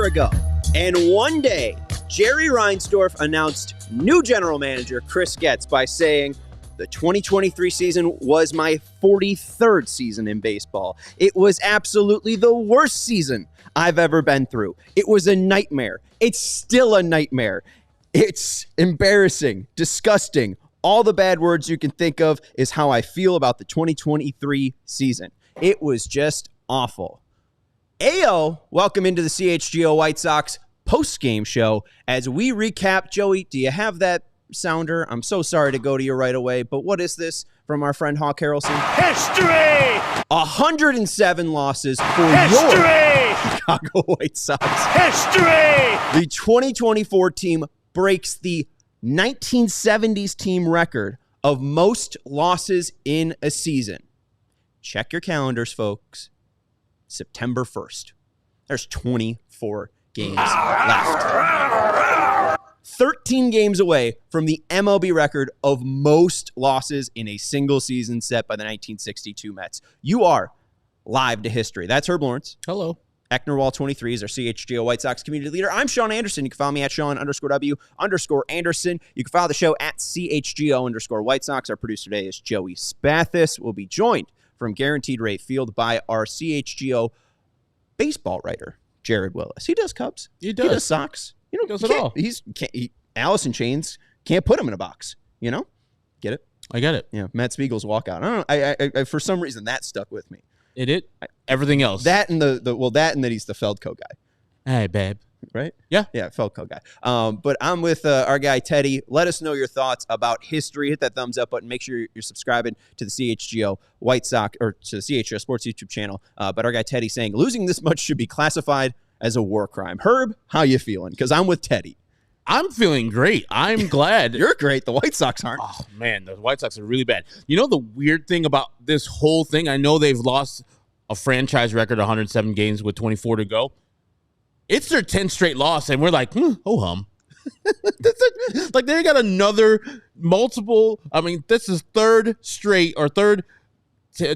Ago. And one day, Jerry Reinsdorf announced new general manager Chris Getz by saying, the 2023 season was my 43rd season in baseball. It was absolutely the worst season I've ever been through. It was a nightmare. It's still a nightmare. It's embarrassing, disgusting. All the bad words you can think of is how I feel about the 2023 season. It was just awful. Ayo, welcome into the CHGO White Sox post-game show as we recap. Joey, do you have that sounder? I'm so sorry to go to you right away, but what is this from our friend Hawk Harrelson? History! 107 losses for your Chicago White Sox. History! The 2024 team breaks the 1970s team record of most losses in a season. Check your calendars, folks. September 1st. There's 24 games left. 13 games away from the MLB record of most losses in a single season set by the 1962 Mets. You are live to history. That's Herb Lawrence. Hello. Ecknerwall23 is our CHGO White Sox community leader. I'm Sean Anderson. You can follow me at Sean_W_Anderson. You can follow the show at CHGO_White Sox. Our producer today is Joey Spathis. We'll be joined from Guaranteed Rate Field by our CHGO baseball writer, Jared Wyllys. He does Cubs. He does. He does Sox. You know, does it all. Alice in Chains can't put him in a box. You know, get it? I get it. Yeah, Matt Spiegel's walkout. I don't know. I for some reason that stuck with me. Everything else. That and that he's the Feldco guy. Hey, babe. Right? Yeah. Yeah, Feldco guy. But I'm with our guy, Teddy. Let us know your thoughts about history. Hit that thumbs up button. Make sure you're subscribing to the CHGO White Sox or to the CHGO Sports YouTube channel. But our guy, Teddy, saying losing this much should be classified as a war crime. Herb, how you feeling? Because I'm with Teddy. I'm feeling great. I'm glad. You're great. The White Sox aren't. Oh, man, the White Sox are really bad. You know the weird thing about this whole thing? I know they've lost a franchise record, 107 games with 24 to go. It's their 10th straight loss, and we're like, oh hum. Like they got another multiple. I mean, this is third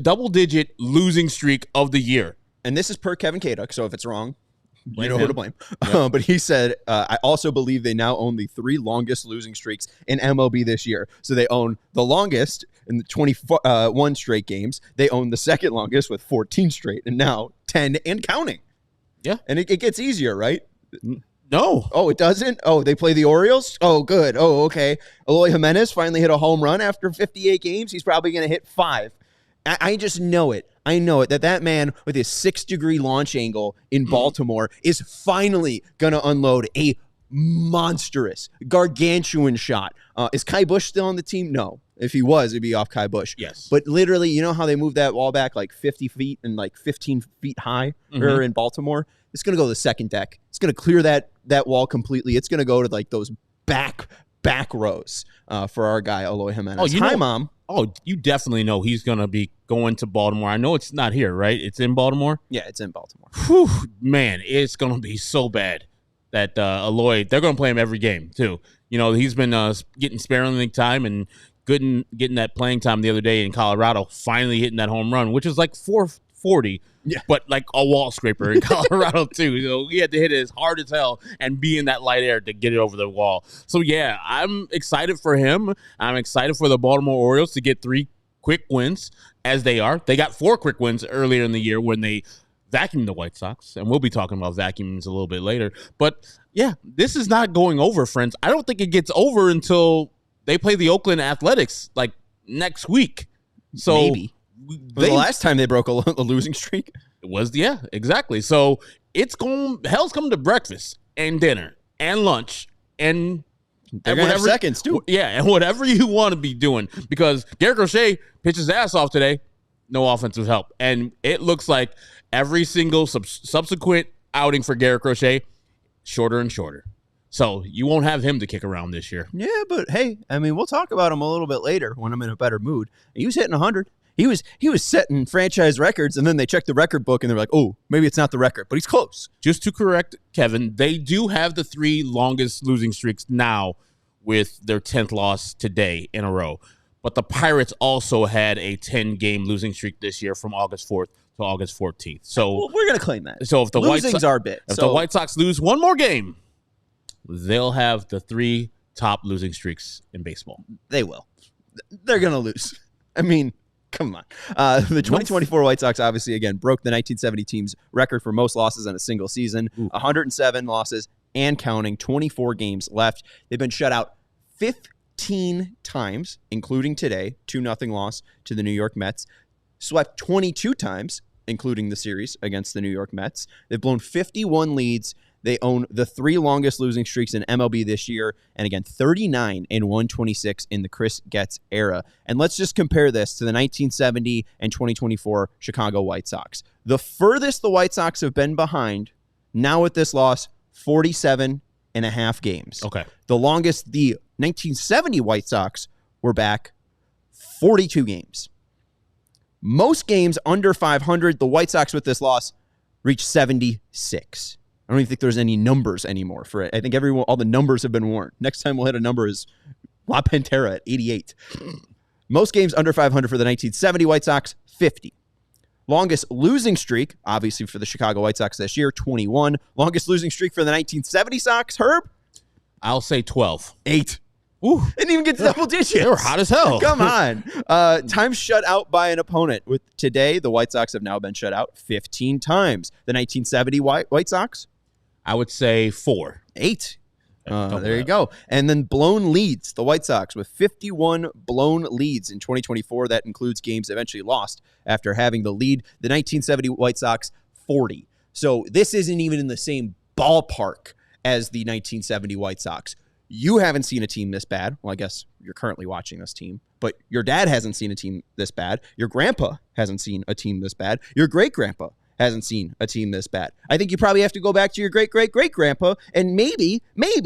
double-digit losing streak of the year. And this is per Kevin Kaduk, so if it's wrong, you know him. who to blame. Yep. But he said, I also believe they now own the 3 longest losing streaks in MLB this year. So they own the longest in the 21 straight games. They own the second longest with 14 straight, and now 10 and counting. Yeah. And it gets easier, right? No. Oh, it doesn't? Oh, they play the Orioles? Oh, good. Oh, okay. Eloy Jimenez finally hit a home run after 58 games. He's probably going to hit 5. I just know it. I know it, that man with his 6-degree launch angle in Baltimore is finally going to unload a monstrous, gargantuan shot. Is Kai Busch still on the team? No. If he was, it'd be off Kai Busch. Yes. But literally, you know how they moved that wall back like 50 feet and like 15 feet high in Baltimore? It's going to go to the second deck. It's going to clear that wall completely. It's going to go to like those back rows for our guy, Eloy Jimenez. Hi, Mom. Oh, you definitely know he's going to be going to Baltimore. I know it's not here, right? It's in Baltimore? Yeah, it's in Baltimore. Whew, man, it's going to be so bad that Eloy, they're going to play him every game, too. You know, he's been getting sparingly time and getting that playing time the other day in Colorado, finally hitting that home run, which is like 440, but like a wall scraper in Colorado, too. You know, he had to hit it as hard as hell and be in that light air to get it over the wall. So, yeah, I'm excited for him. I'm excited for the Baltimore Orioles to get 3 quick wins, as they are. They got 4 quick wins earlier in the year when they vacuumed the White Sox, and we'll be talking about vacuums a little bit later. But, yeah, this is not going over, friends. I don't think it gets over until they play the Oakland Athletics, like, next week. So maybe. The last time they broke a losing streak? It was, yeah, exactly. So hell's coming to breakfast and dinner and lunch and they're going to have seconds, too. Yeah, and whatever you want to be doing. Because Garrett Crochet pitched his ass off today. No offensive help. And it looks like every single subsequent outing for Garrett Crochet, shorter and shorter. So you won't have him to kick around this year. Yeah, but hey, I mean, we'll talk about him a little bit later when I'm in a better mood. He was hitting 100. He was setting franchise records, and then they checked the record book, and they're like, oh, maybe it's not the record, but he's close. Just to correct Kevin, they do have the 3 longest losing streaks now with their 10th loss today in a row. But the Pirates also had a 10-game losing streak this year from August 4th to August 14th. So we're going to claim that. So if the Losing's our bit. If the White Sox lose one more game, they'll have the 3 top losing streaks in baseball. They will. They're going to lose. I mean, come on. The 2024 White Sox, obviously, again, broke the 1970 team's record for most losses in a single season. 107 losses and counting, 24 games left. They've been shut out 15 times, including today, 2-0 loss to the New York Mets. Swept 22 times, including the series against the New York Mets. They've blown 51 leads. They own the 3 longest losing streaks in MLB this year, and again, 39 and 126 in the Chris Getz era. And let's just compare this to the 1970 and 2024 Chicago White Sox. The furthest the White Sox have been behind, now with this loss, 47 and a half games. Okay. The longest the 1970 White Sox were back, 42 games. Most games under 500, the White Sox with this loss reached 76. I don't even think there's any numbers anymore for it. I think all the numbers have been worn. Next time we'll hit a number is La Pantera at 88. Most games under 500 for the 1970 White Sox, 50. Longest losing streak, obviously for the Chicago White Sox this year, 21. Longest losing streak for the 1970 Sox, Herb? I'll say 12. 8. Ooh. Didn't even get to double digits. They were hot as hell. Come on. Time shut out by an opponent. With today, the White Sox have now been shut out 15 times. The 1970 White Sox? I would say 4. 8. There you go. And then blown leads, the White Sox with 51 blown leads in 2024. That includes games eventually lost after having the lead. The 1970 White Sox, 40. So this isn't even in the same ballpark as the 1970 White Sox. You haven't seen a team this bad. Well, I guess you're currently watching this team, but your dad hasn't seen a team this bad. Your grandpa hasn't seen a team this bad. Your great-grandpa hasn't seen a team this bad. I think you probably have to go back to your great-great-great-grandpa, and maybe,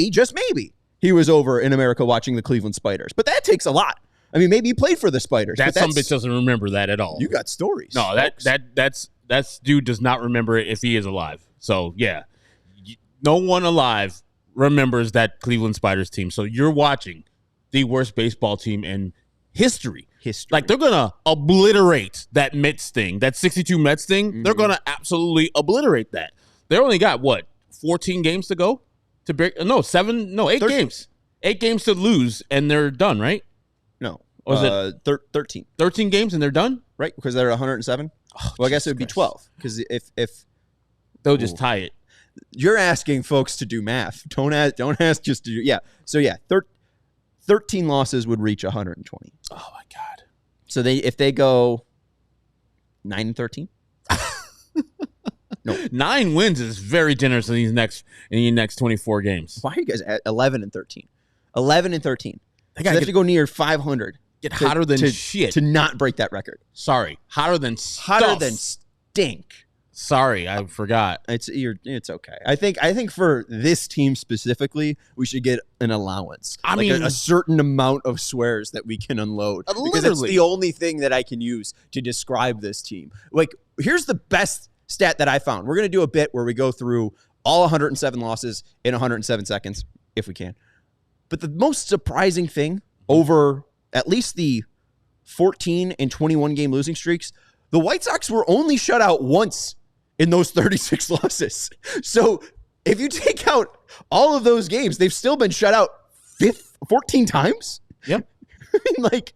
just maybe, he was over in America watching the Cleveland Spiders. But that takes a lot. I mean, maybe he played for the Spiders. That some bitch doesn't remember that at all. You got stories. No, that's dude does not remember it if he is alive. So, yeah. No one alive remembers that Cleveland Spiders team. So you're watching the worst baseball team in history. Like, they're going to obliterate that Mets thing, that 62 Mets thing. Mm-hmm. They're going to absolutely obliterate that. They only got, 14 games to go? To break? No, 8 games. 8 games to lose, and they're done, right? No. Was it 13? 13 games, and they're done? Right, because they're 107? Oh, well, I guess it would be 12, because if they'll just tie it. You're asking folks to do math. Don't ask just to do. Yeah. So, 13 losses would reach 120. Oh, my God. So if they go 9-13? No. 9 wins is very generous in these next 24 games. Why are you guys at 11-13? 11-13. They have to go near 500. Get hotter than shit. To not break that record. Sorry. Hotter than stuff. Hotter than stink. Sorry, I forgot. It's okay. I think for this team specifically, we should get an allowance. I mean, a certain amount of swears that we can unload. Because it's the only thing that I can use to describe this team. Like, here's the best stat that I found. We're going to do a bit where we go through all 107 losses in 107 seconds, if we can. But the most surprising thing over at least the 14 and 21 game losing streaks, the White Sox were only shut out once in those 36 losses. So if you take out all of those games, they've still been shut out 14 times. Yep. I mean, like,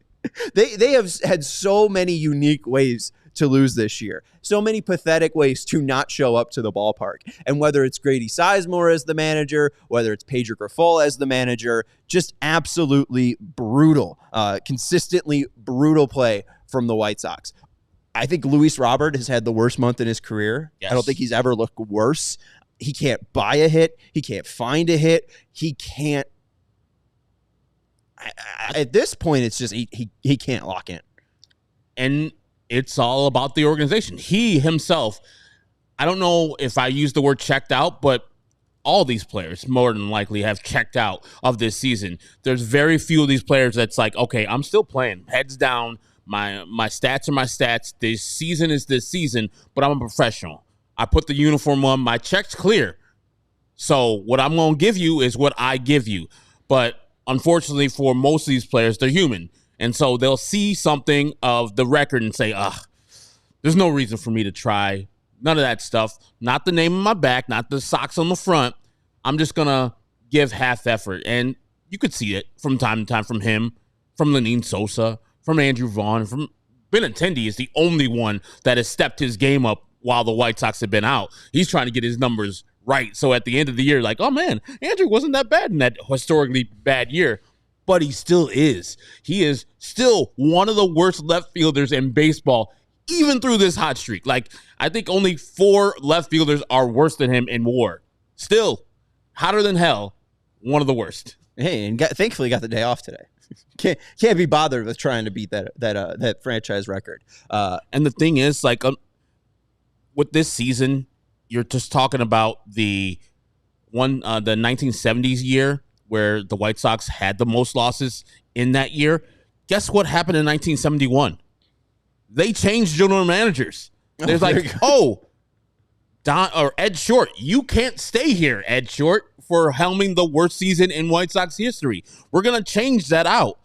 they have had so many unique ways to lose this year. So many pathetic ways to not show up to the ballpark. And whether it's Grady Sizemore as the manager, whether it's Pedro Grifol as the manager, just absolutely brutal, consistently brutal play from the White Sox. I think Luis Robert has had the worst month in his career. Yes. I don't think he's ever looked worse. He can't buy a hit. He can't find a hit. He can't. At this point, it's just he can't lock in. And it's all about the organization. He himself, I don't know if I use the word checked out, but all these players more than likely have checked out of this season. There's very few of these players that's like, okay, I'm still playing, heads down. My stats are my stats. This season is this season, but I'm a professional. I put the uniform on. My check's clear. So what I'm going to give you is what I give you. But unfortunately for most of these players, they're human. And so they'll see something of the record and say, there's no reason for me to try. None of that stuff. Not the name on my back, not the socks on the front. I'm just going to give half effort. And you could see it from time to time from him, from Lenine Sosa, from Andrew Vaughn, from Benintendi is the only one that has stepped his game up while the White Sox have been out. He's trying to get his numbers right. So at the end of the year, like, oh man, Andrew wasn't that bad in that historically bad year. But he still is. He is still one of the worst left fielders in baseball, even through this hot streak. Like, I think only 4 left fielders are worse than him in WAR. Still, hotter than hell, one of the worst. Hey, and thankfully got the day off today. Can't be bothered with trying to beat that franchise record. And the thing is, like, with this season, you're just talking about the 1970s year where the White Sox had the most losses in that year. Guess what happened in 1971? They changed general managers. There's Ed Short, you can't stay here, Ed Short, for helming the worst season in White Sox history. We're going to change that out.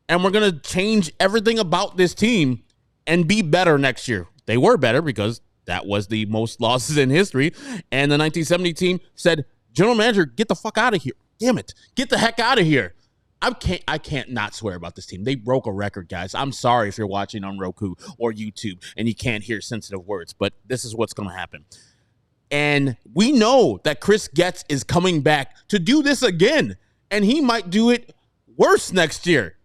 And we're going to change everything about this team and be better next year. They were better because that was the most losses in history. And the 1970 team said, general manager, get the fuck out of here. Damn it. Get the heck out of here. I can't not swear about this team. They broke a record, guys. I'm sorry if you're watching on Roku or YouTube and you can't hear sensitive words, but this is what's going to happen. And we know that Chris Getz is coming back to do this again, and he might do it worse next year.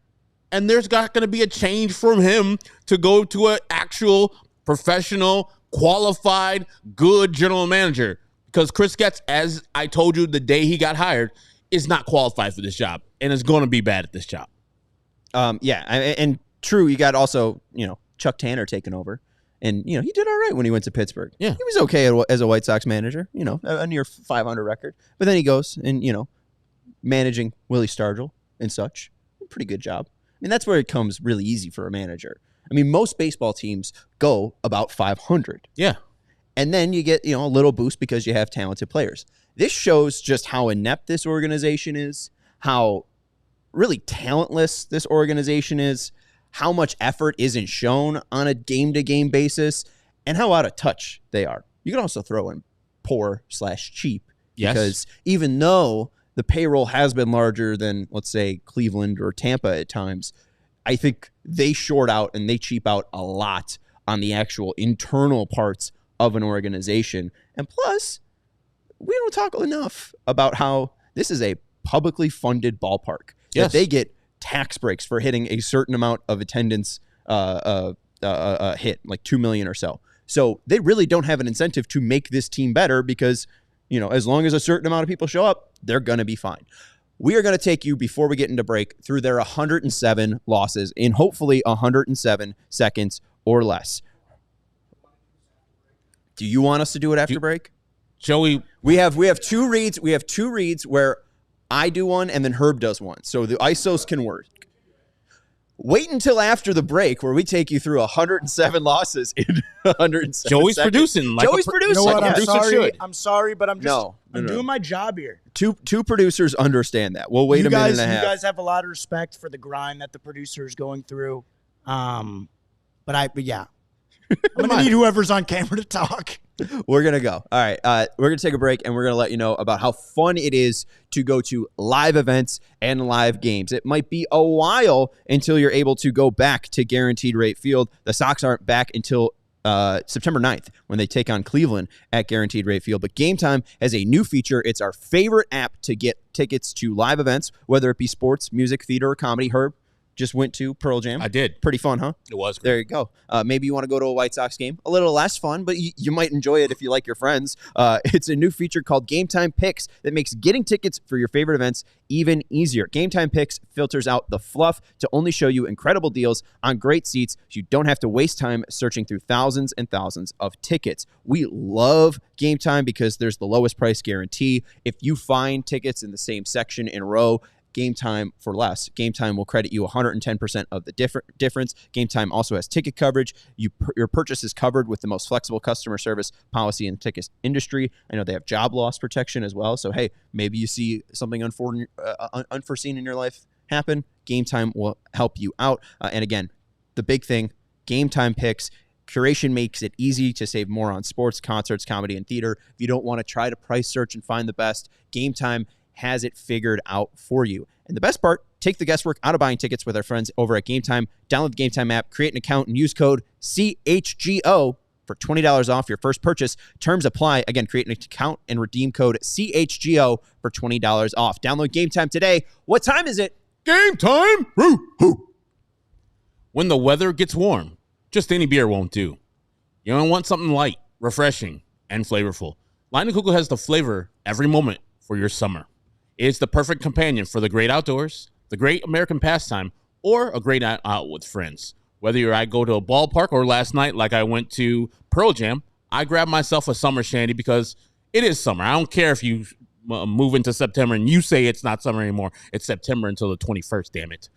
And there's not going to be a change from him to go to an actual professional, qualified, good general manager. Because Chris Getz, as I told you the day he got hired, is not qualified for this job and is going to be bad at this job. And true, you got also, Chuck Tanner taking over. And, he did all right when he went to Pittsburgh. Yeah. He was okay as a White Sox manager, a near 500 record. But then he goes and, managing Willie Stargell and such. Pretty good job. I mean, that's where it comes really easy for a manager. I mean, most baseball teams go about 500. Yeah. And then you get, a little boost because you have talented players. This shows just how inept this organization is, how really talentless this organization is, how much effort isn't shown on a game-to-game basis, and how out of touch they are. You can also throw in poor/cheap. Yes. Because even though the payroll has been larger than, let's say, Cleveland or Tampa at times, I think they short out and they cheap out a lot on the actual internal parts of an organization. And plus, we don't talk enough about how this is a publicly funded ballpark. Yes. That they get tax breaks for hitting a certain amount of attendance hit, like 2 million or so. So they really don't have an incentive to make this team better because, as long as a certain amount of people show up, they're going to be fine. We are going to take you, before we get into break, through their 107 losses in hopefully 107 seconds or less. Do you want us to do it after break? Joey, we have 2 reads. We have 2 reads where I do one and then Herb does one. So the ISOs can work. Wait until after the break where we take you through 107 losses in 107 Joey's seconds. producing. Joey's producing. You know what? Like I'm sorry, but I'm just No. doing my job here. Two producers understand that. We'll wait a minute and a half. You guys have a lot of respect for the grind that the producer is going through. But yeah. I'm going to need whoever's on camera to talk. We're going to go. All right. We're going to take a break, and we're going to let you know about how fun it is to go to live events and live games. It might be a while until you're able to go back to Guaranteed Rate Field. The Sox aren't back until September 9th when they take on Cleveland at Guaranteed Rate Field. But Game Time has a new feature. It's our favorite app to get tickets to live events, whether it be sports, music, theater, or comedy. Herb, just went to Pearl Jam. I did. Pretty fun, huh? It was. There you go. Maybe you want to go to a White Sox game. A little less fun, but you might enjoy it if you like your friends. It's a new feature called Game Time Picks that makes getting tickets for your favorite events even easier. Game Time Picks filters out the fluff to only show you incredible deals on great seats so you don't have to waste time searching through thousands and thousands of tickets. We love Game Time because there's the lowest price guarantee. If you find tickets in the same section in a row, Game Time for less. Game Time will credit you 110% of the difference. Game Time also has ticket coverage. Your purchase is covered with the most flexible customer service policy in the ticket industry. I know they have job loss protection as well. So, hey, maybe you see something unforeseen in your life happen. Game Time will help you out. And again, the big thing, Game Time Picks. Curation makes it easy to save more on sports, concerts, comedy, and theater. If you don't want to try to price search and find the best, Game Time has it figured out for you. And the best part, take the guesswork out of buying tickets with our friends over at Game Time. Download the Game Time app, create an account, and use code CHGO for $20 off your first purchase. Terms apply. Again, create an account and redeem code CHGO for $20 off. Download Game Time today. What time is it? Game time! Woo-hoo. When the weather gets warm, just any beer won't do. You don't want something light, refreshing, and flavorful. Leinenkugel has the flavor every moment for your summer. It's the perfect companion for the great outdoors, the great American pastime, or a great night out with friends. Whether I go to a ballpark or last night, like I went to Pearl Jam, I grabbed myself a summer shandy because it is summer. I don't care if you move into September and you say it's not summer anymore. It's September until the 21st, damn it.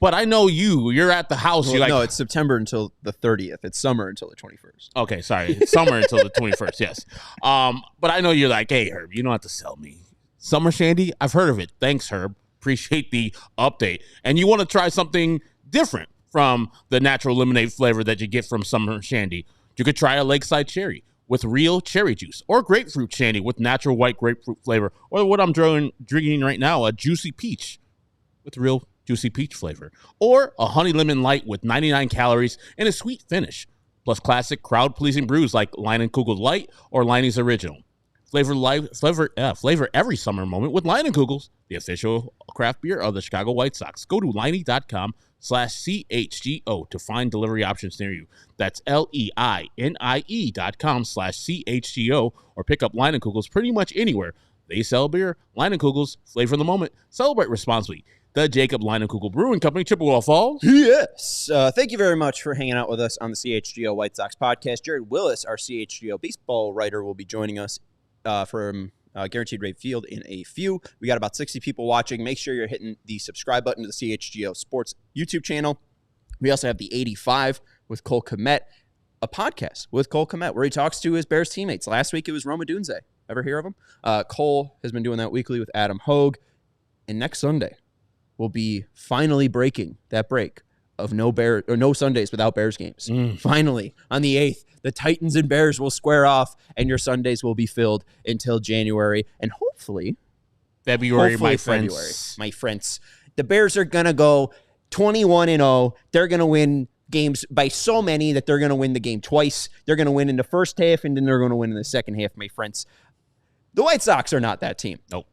But I know you're at the house. Well, no, it's September until the 30th. It's summer until the 21st. Okay, sorry. It's summer until the 21st, yes. But I know you're like, hey, Herb, you don't have to sell me summer shandy. I've heard of it. Thanks, Herb. Appreciate the update. And you want to try something different from the natural lemonade flavor that you get from summer shandy. You could try a lakeside cherry with real cherry juice, or grapefruit shandy with natural white grapefruit flavor, or what I'm drinking right now, a juicy peach with real juicy peach flavor, or a honey lemon light with 99 calories and a sweet finish, plus classic crowd-pleasing brews like Leinenkugel Light or Leine's Original. Flavor every summer moment with Leinenkugels, the official craft beer of the Chicago White Sox. Go to Leine.com/CHGO to find delivery options near you. That's LEINIE.com/CHGO, or pick up Leinenkugels pretty much anywhere they sell beer. Leinenkugels, flavor of the moment. Celebrate responsibly. The Jacob Leinenkugel Brewing Company, Chippewa Falls. Yes. Thank you very much for hanging out with us on the CHGO White Sox podcast. Jared Wyllys, our CHGO baseball writer, will be joining us from Guaranteed Rate Field in a few. We got about 60 people watching. Make sure you're hitting the subscribe button to the CHGO Sports YouTube channel. We also have the 85 with Cole Kmet, a podcast with Cole Kmet where he talks to his Bears teammates. Last week it was Roma Dunze. Ever hear of him? Cole has been doing that weekly with Adam Hogue. And next Sunday, will be finally breaking that break of no Sundays without Bears games. Finally, on the 8th, the Titans and Bears will square off, and your Sundays will be filled until January, and hopefully February. My friends. The Bears are going to go 21-0. They're going to win games by so many that they're going to win the game twice. They're going to win in the first half, and then they're going to win in the second half, my friends. The White Sox are not that team. Nope.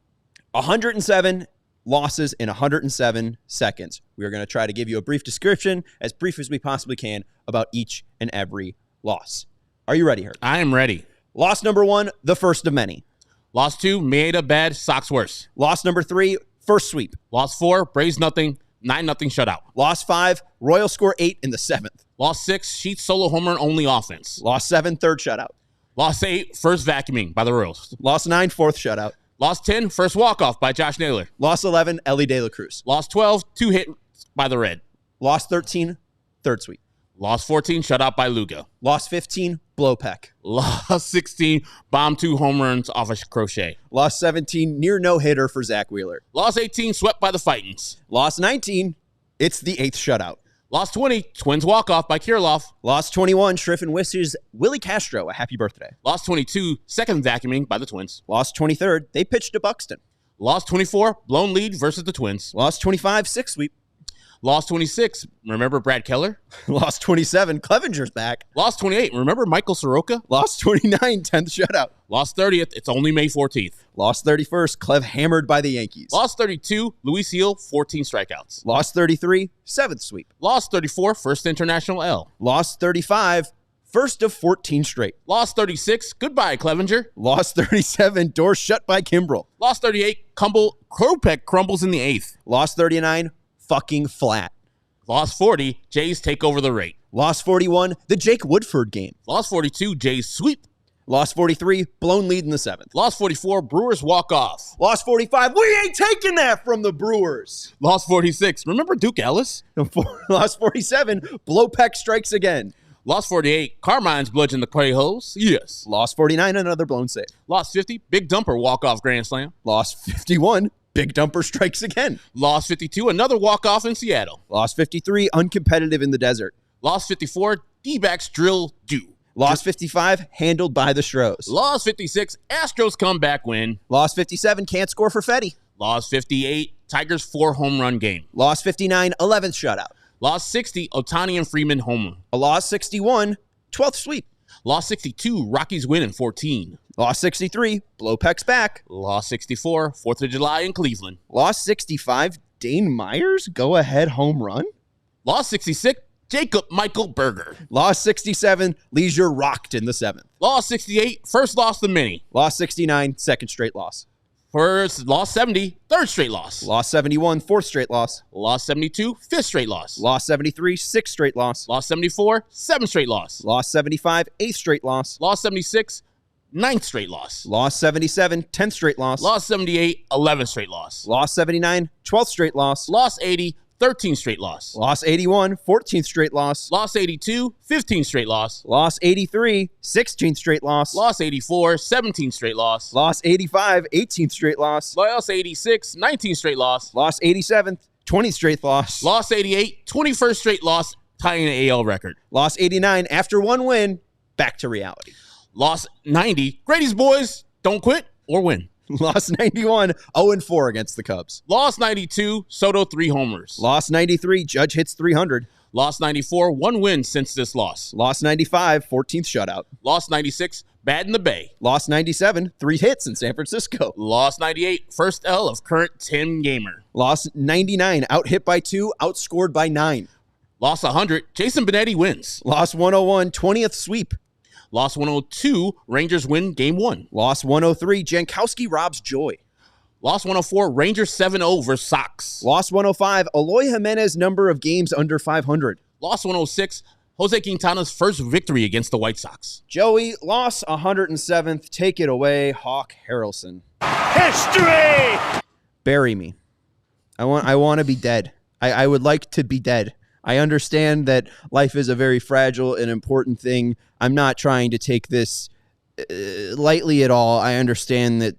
107 losses in 107 seconds. We are going to try to give you a brief description, as brief as we possibly can, about each and every loss. Are you ready, Herb? I am ready. Loss number 1, the first of many. Loss 2, made a bad, Sox worse. Loss number 3, first sweep. Loss 4, Braves nothing, 9-0 shutout. Loss 5, Royals score 8 in the 7th. Loss 6, Sheets solo home run only offense. Loss 7, third shutout. Loss 8, first vacuuming by the Royals. Loss 9, fourth shutout. Loss 10, first walk-off by Josh Naylor. Loss 11, Ellie De La Cruz. Loss 12, 2 hits by the Red. Loss 13, third sweep. Loss 14, shutout by Lugo. Loss 15, blowpeck. Loss 16, bomb 2 home runs off a crochet. Loss 17, near no-hitter for Zach Wheeler. Loss 18, swept by the Fightins. Loss 19, it's the 8th shutout. Loss 20, Twins walk-off by Kirilloff. Loss 21, Schriff and Wiss's Willie Castro, a happy birthday. Loss 22, second vacuuming by the Twins. Loss 23rd, they pitched to Buxton. Loss 24, blown lead versus the Twins. Loss 25, sixth sweep. Lost 26. Remember Brad Keller? Lost 27. Clevenger's back. Lost 28. Remember Michael Soroka? Lost 29. 10th shutout. Lost 30th. It's only May 14th. Lost 31st. Clev hammered by the Yankees. Lost 32. Luis Heel, 14 strikeouts. Lost 33. 7th sweep. Lost 34. First international L. Lost 35. First of 14 straight. Lost 36. Goodbye, Clevenger. Lost 37. Door shut by Kimbrel. Lost 38. Kropek crumbles in the 8th. Lost 39. Fucking flat. Lost 40. Jays take over the rate. Lost 41. The Jake Woodford game. Lost 42. Jays sweep. Lost 43. Blown lead in the 7th. Lost 44. Brewers walk off. Lost 45. We ain't taking that from the Brewers. Lost 46. Remember Duke Ellis? Lost 47. Blowpeck strikes again. Lost 48. Carmine's bludgeon the clay holes. Yes. Lost 49. Another blown save. Lost 50. Big dumper walk-off grand slam. Lost 51. Big dumper strikes again. Lost 52. Another walk-off in Seattle. Lost 53. Uncompetitive in the desert. Lost 54. D-backs drill due. Lost 55. Handled by the Stros. Lost 56. Astros comeback win. Lost 57. Can't score for Fetty. Lost 58. Tigers 4 home run game. Lost 59. 11th shutout. Lost 60. Ohtani and Freeman homer. A lost 61. 12th sweep. Lost 62. Rockies win in 14. Lost 63. Blowpeck's back. Lost 64. 4th of July in Cleveland. Lost 65. Dane Myers go-ahead home run. Lost 66. Jacob Michael Berger. Lost 67. Leisure rocked in the 7th. Lost 68. First loss the mini. Lost 69. Second straight loss. First lost 70. Third straight loss. Lost 71. Fourth straight loss. Lost 72. Fifth straight loss. Lost 73. Sixth straight loss. Lost 74. Seventh straight loss. Lost 75. Eighth straight loss. Lost 76. Ninth straight loss. Lost 77. 10th straight loss. Lost 78. 11th straight loss. Lost 79. 12th straight loss. Lost 80. 13th straight loss. Lost 81. 14th straight loss. Lost 82. 15th straight loss. Lost 83. 16th straight loss. Lost 84. 17th straight loss. Lost 85. 18th straight loss. Lost 86. 19th straight loss. Lost 87. 20th straight loss. Lost 88. 21st straight loss, tying an AL record. Lost 89. After one win, back to reality. Lost 90. Grady's boys don't quit or win. Lost 91, 0-4 against the Cubs. Lost 92, Soto 3 homers. Lost 93, Judge hits 300. Lost 94, 1 win since this loss. Lost 95, 14th shutout. Lost 96, bad in the Bay. Lost 97, 3 hits in San Francisco. Lost 98, first L of current Tim Gamer. Lost 99, out hit by 2, outscored by 9. Lost 100, Jason Benetti wins. Lost 101, 20th sweep. Lost 102, Rangers win game 1. Lost 103, Jankowski robs joy. Lost 104, Rangers 7-0 versus Sox. Lost 105, Eloy Jimenez number of games under 500. Lost 106, Jose Quintana's first victory against the White Sox. Joey, lost 107th. Take it away, Hawk Harrelson. History! Bury me. I want to be dead. I would like to be dead. I understand that life is a very fragile and important thing. I'm not trying to take this lightly at all. I understand that,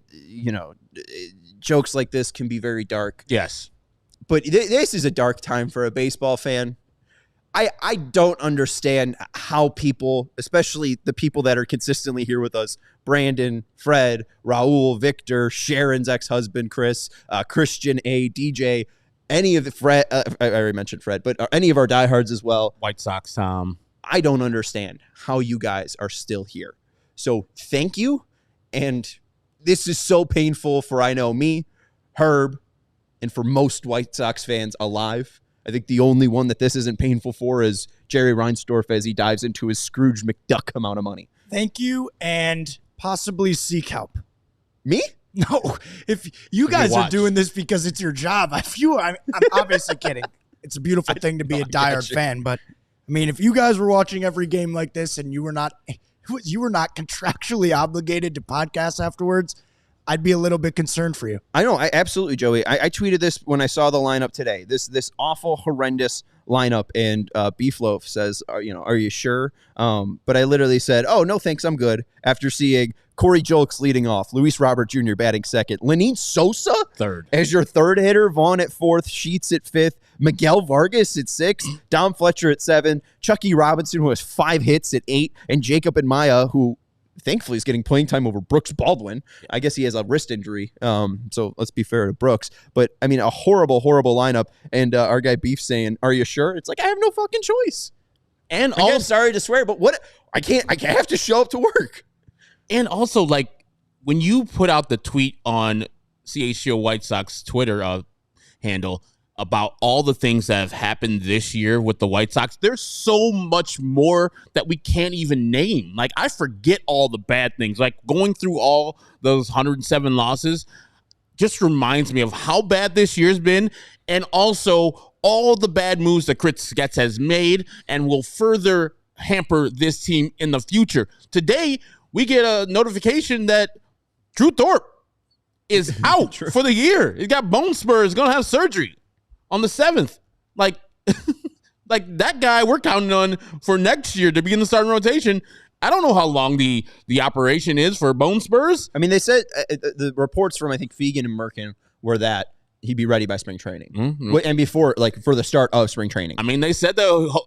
jokes like this can be very dark. Yes. But this is a dark time for a baseball fan. I don't understand how people, especially the people that are consistently here with us, Brandon, Fred, Raul, Victor, Sharon's ex-husband, Chris, Christian A, DJ, any of the Fred, I already mentioned Fred, but any of our diehards as well. White Sox, Tom. I don't understand how you guys are still here. So thank you. And this is so painful for, I know, me, Herb, and for most White Sox fans alive. I think the only one that this isn't painful for is Jerry Reinsdorf as he dives into his Scrooge McDuck amount of money. Thank you, and possibly seek help. Me? No, if you guys are doing this because it's your job, I'm obviously kidding. It's a beautiful thing to be a diehard fan, but I mean, if you guys were watching every game like this and you were not contractually obligated to podcast afterwards, I'd be a little bit concerned for you. I know, absolutely, Joey. I tweeted this when I saw the lineup today. This awful, horrendous lineup, and Beefloaf says, are you sure? But I literally said, oh, no, thanks, I'm good. After seeing Corey Julks leading off, Luis Robert Jr. batting second, Lenine Sosa third as your third hitter, Vaughn at fourth, Sheets at fifth, Miguel Vargas at sixth, Dom Fletcher at 7, Chucky Robinson, who has 5 hits at 8, and Jacob and Maya, who thankfully is getting playing time over Brooks Baldwin. I guess he has a wrist injury. So let's be fair to Brooks. But I mean, a horrible lineup. And our guy Beef saying, "Are you sure?" It's like, I have no fucking choice. And I'm sorry to swear, but what? I have to show up to work. And also, like, when you put out the tweet on CHGO White Sox Twitter handle about all the things that have happened this year with the White Sox, there's so much more that we can't even name. Like, I forget all the bad things. Like, going through all those 107 losses just reminds me of how bad this year's been, and also all the bad moves that Chris Getz has made and will further hamper this team in the future. Today, we get a notification that Drew Thorpe is out for the year. He's got bone spurs, going to have surgery on the 7th. Like that guy we're counting on for next year to be in the starting rotation. I don't know how long the operation is for bone spurs. I mean, they said the reports from, I think, Fegan and Merkin were that he'd be ready by spring training. Mm-hmm. And before, like, for the start of spring training. I mean, they said that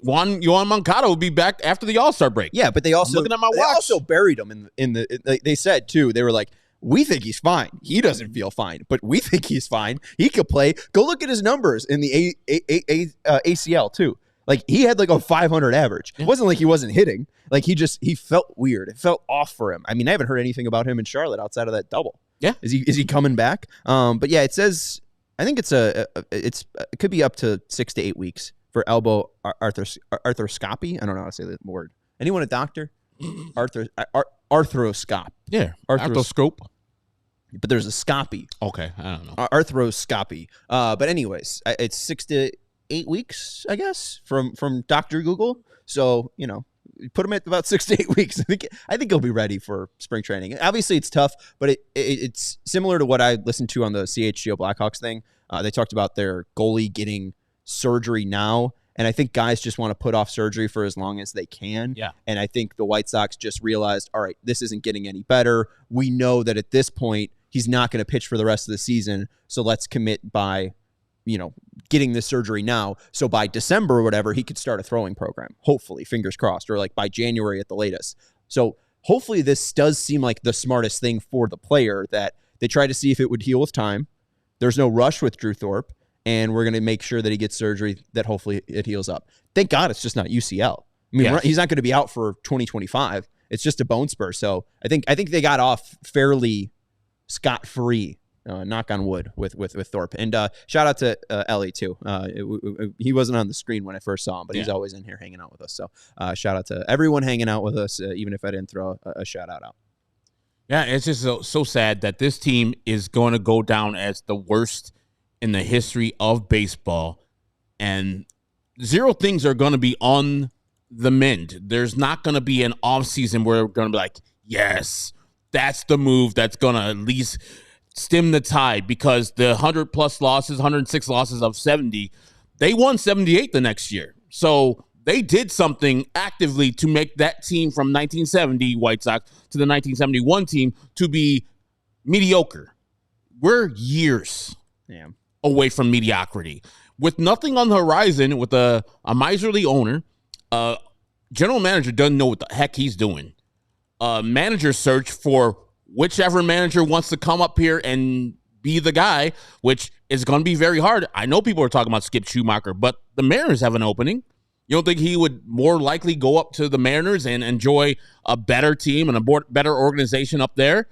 Yohan Moncada will be back after the All-Star break. Yeah, but they also, looking at my watch. They also buried him in the they said, too, they were like, we think he's fine. He doesn't feel fine, but we think he's fine. He could play. Go look at his numbers in the ACL, too. Like, he had like a 500 average. It wasn't like he wasn't hitting. Like, he felt weird. It felt off for him. I mean, I haven't heard anything about him in Charlotte outside of that double. Yeah. Is he coming back? But yeah, it says, I think it could be up to 6 to 8 weeks for elbow arthroscopy. I don't know how to say the word. Anyone a doctor? Arthroscope. Yeah. Arthroscope. But there's a scopy. Okay. I don't know. Arthroscopy. But anyways, it's 6 to 8 weeks, I guess, from Dr. Google. So, you know, put him at about 6 to 8 weeks. I think he'll be ready for spring training. Obviously, it's tough, but it's similar to what I listened to on the CHGO Blackhawks thing. They talked about their goalie getting surgery now, and I think guys just want to put off surgery for as long as they can. Yeah. And I think the White Sox just realized, all right, this isn't getting any better. We know that at this point, he's not going to pitch for the rest of the season, so let's commit by, you know, getting this surgery now. So by December or whatever, he could start a throwing program. Hopefully, fingers crossed, or like by January at the latest. So hopefully this does seem like the smartest thing for the player, that they try to see if it would heal with time. There's no rush with Drew Thorpe, and we're going to make sure that he gets surgery that hopefully it heals up. Thank God it's just not UCL. I mean, He's not going to be out for 2025. It's just a bone spur. So I think they got off fairly scot-free. Knock on wood with Thorpe. And shout out to Ellie too. He wasn't on the screen when I first saw him, but he's always in here hanging out with us. So shout out to everyone hanging out with us, even if I didn't throw a shout out. Yeah, it's just so sad that this team is going to go down as the worst in the history of baseball, and zero things are going to be on the mend. There's not going to be an offseason where we're going to be like, yes, that's the move that's going to at least stem the tide, because the 100-plus losses, 106 losses of 70, they won 78 the next year. So they did something actively to make that team from 1970 White Sox to the 1971 team to be mediocre. We're years away from mediocrity. With nothing on the horizon, with a miserly owner, general manager doesn't know what the heck he's doing. Manager search for whichever manager wants to come up here and be the guy, which is going to be very hard. I know people are talking about Skip Schumacher, but the Mariners have an opening. You don't think he would more likely go up to the Mariners and enjoy a better team and a better organization up there?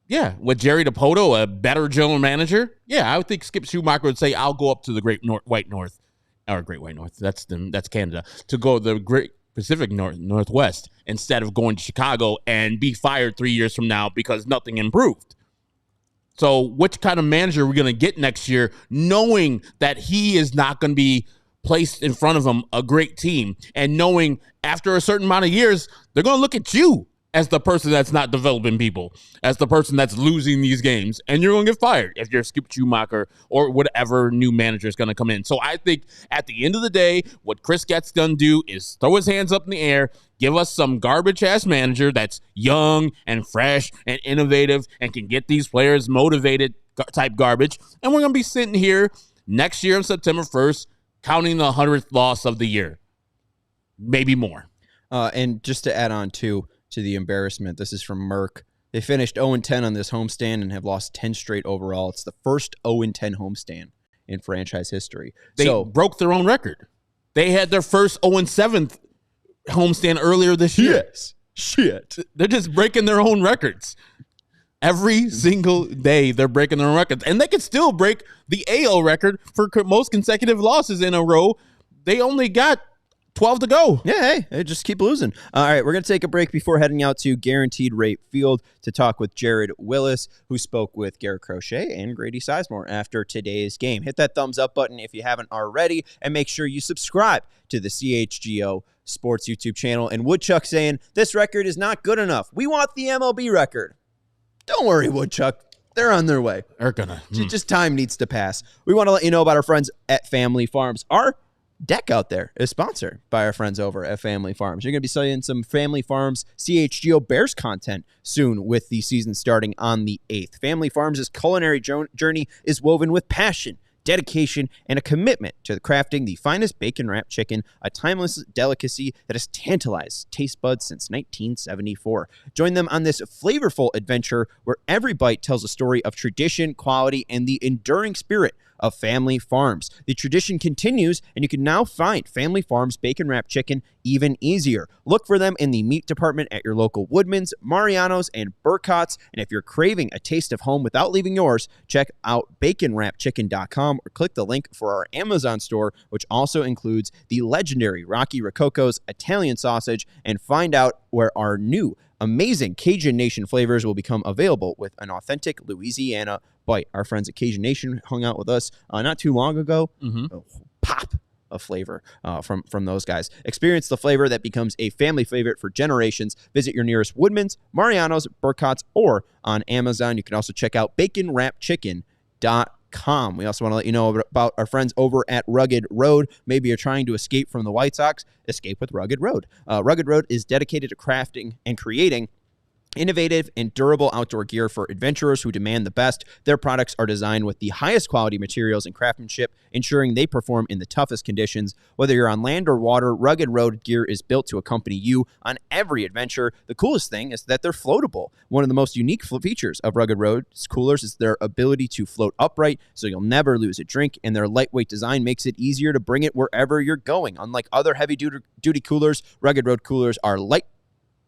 Yeah, with Jerry DiPoto, a better general manager. Yeah, I would think Skip Schumacher would say, "I'll go up to the Great White North." That's Canada. To go to the Great Pacific Northwest instead of going to Chicago and be fired 3 years from now because nothing improved. So which kind of manager are we going to get next year, knowing that he is not going to be placed in front of him a great team, and knowing after a certain amount of years, they're going to look at you as the person that's not developing people, as the person that's losing these games, and you're going to get fired if you're Skip Schumacher or whatever new manager is going to come in. So I think at the end of the day, what Chris Getz going to do is throw his hands up in the air, give us some garbage-ass manager that's young and fresh and innovative and can get these players motivated type garbage, and we're going to be sitting here next year on September 1st counting the 100th loss of the year. Maybe more. And just to add on, too, to the embarrassment. This is from Merck. They finished 0-10 on this homestand and have lost 10 straight overall. It's the first 0-10 homestand in franchise history. They broke their own record. They had their first 0-7 homestand earlier this year. Yes. Shit. They're just breaking their own records. Every single day, they're breaking their own records. And they could still break the AL record for most consecutive losses in a row. They only got 12 to go. Yeah, hey, just keep losing. All right, we're going to take a break before heading out to Guaranteed Rate Field to talk with Jared Wyllys, who spoke with Garrett Crochet and Grady Sizemore after today's game. Hit that thumbs up button if you haven't already, and make sure you subscribe to the CHGO Sports YouTube channel. And Woodchuck saying, this record is not good enough. We want the MLB record. Don't worry, Woodchuck. They're on their way. They're gonna. Just time needs to pass. We want to let you know about our friends at Family Farms. Our deck out there is sponsored by our friends over at Family Farms. You're going to be seeing some Family Farms CHGO Bears content soon with the season starting on the 8th. Family Farms' culinary journey is woven with passion, dedication, and a commitment to crafting the finest bacon-wrapped chicken, a timeless delicacy that has tantalized taste buds since 1974. Join them on this flavorful adventure where every bite tells a story of tradition, quality, and the enduring spirit of Family Farms. The tradition continues, and you can now find Family Farms bacon wrapped chicken even easier. Look for them in the meat department at your local Woodman's, Mariano's, and Burcott's. And if you're craving a taste of home without leaving yours, check out baconwrapchicken.com or click the link for our Amazon store, which also includes the legendary Rocky Rococo's Italian sausage, and find out where our new amazing Cajun Nation flavors will become available with an authentic Louisiana bite. Our friends at Cajun Nation hung out with us not too long ago. Pop of flavor from those guys. Experience the flavor that becomes a family favorite for generations. Visit your nearest Woodman's, Mariano's, Burcott's, or on Amazon. You can also check out baconwrapchicken.com. We also want to let you know about our friends over at Rugged Road. Maybe you're trying to escape from the White Sox. Escape with Rugged Road. Rugged Road is dedicated to crafting and creating innovative and durable outdoor gear for adventurers who demand the best. Their products are designed with the highest quality materials and craftsmanship, ensuring they perform in the toughest conditions. Whether you're on land or water, Rugged Road gear is built to accompany you on every adventure. The coolest thing is that they're floatable. One of the most unique features of Rugged Road's coolers is their ability to float upright, so you'll never lose a drink, and their lightweight design makes it easier to bring it wherever you're going. Unlike other heavy-duty coolers, Rugged Road coolers are light,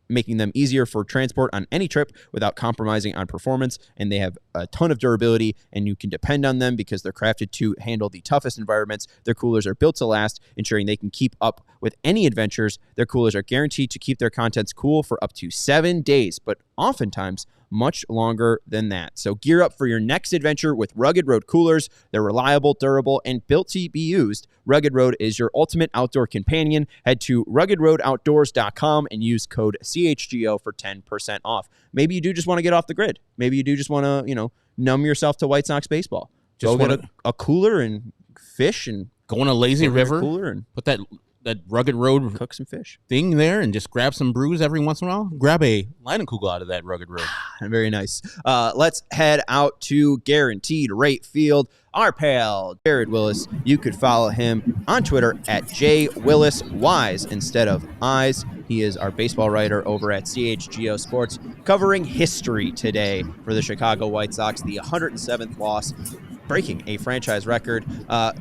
making them easier for transport on any trip without compromising on performance, and they have a ton of durability, and you can depend on them because they're crafted to handle the toughest environments. Their coolers are built to last, ensuring they can keep up with any adventures. Their coolers are guaranteed to keep their contents cool for up to 7 days, but oftentimes much longer than that. So gear up for your next adventure with Rugged Road coolers. They're reliable, durable, and built to be used. Rugged Road is your ultimate outdoor companion. Head to ruggedroadoutdoors.com and use code CHGO for 10% off. Maybe you do just want to get off the grid. Maybe you do just want to, numb yourself to White Sox baseball. Just go get a cooler and fish and go on a lazy river cooler and put that Rugged Road cook some fish thing there and just grab some brews every once in a while. Grab a Leinenkugel out of that Rugged Road. Very nice. Let's head out to Guaranteed Rate Field. Our pal, Jared Wyllys. You could follow him on Twitter at JWyllysWise instead of Eyes. He is our baseball writer over at CHGO Sports, covering history today for the Chicago White Sox, the 107th loss, breaking a franchise record.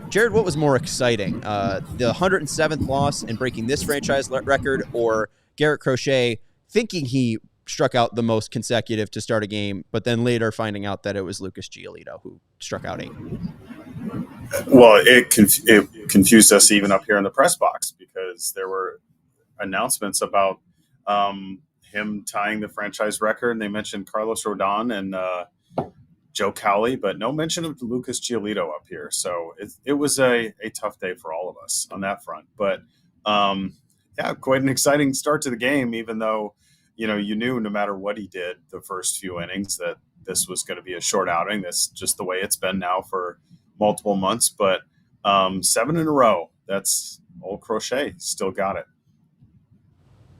Jared, what was more exciting, the 107th loss and breaking this franchise record, or Garrett Crochet thinking he struck out the most consecutive to start a game, but then later finding out that it was Lucas Giolito who struck out 8? Well, it confused us even up here in the press box because there were announcements about him tying the franchise record, and they mentioned Carlos Rodon and Joe Cowley, but no mention of Lucas Giolito up here. So it was a tough day for all of us on that front. But yeah, quite an exciting start to the game, even though, you knew no matter what he did the first few innings that this was going to be a short outing. That's just the way it's been now for multiple months. But 7 in a row, that's old Crochet. Still got it.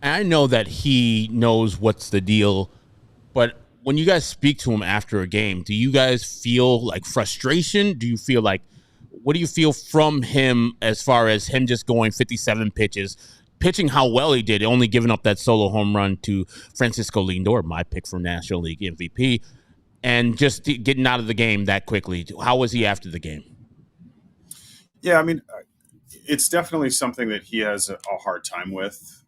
I know that he knows what's the deal, but when you guys speak to him after a game, do you guys feel like frustration? Do you feel like, what do you feel from him as far as him just going 57 pitches, pitching how well he did, only giving up that solo home run to Francisco Lindor, my pick for National League MVP, and just getting out of the game that quickly. How was he after the game? Yeah, I mean, it's definitely something that he has a hard time with.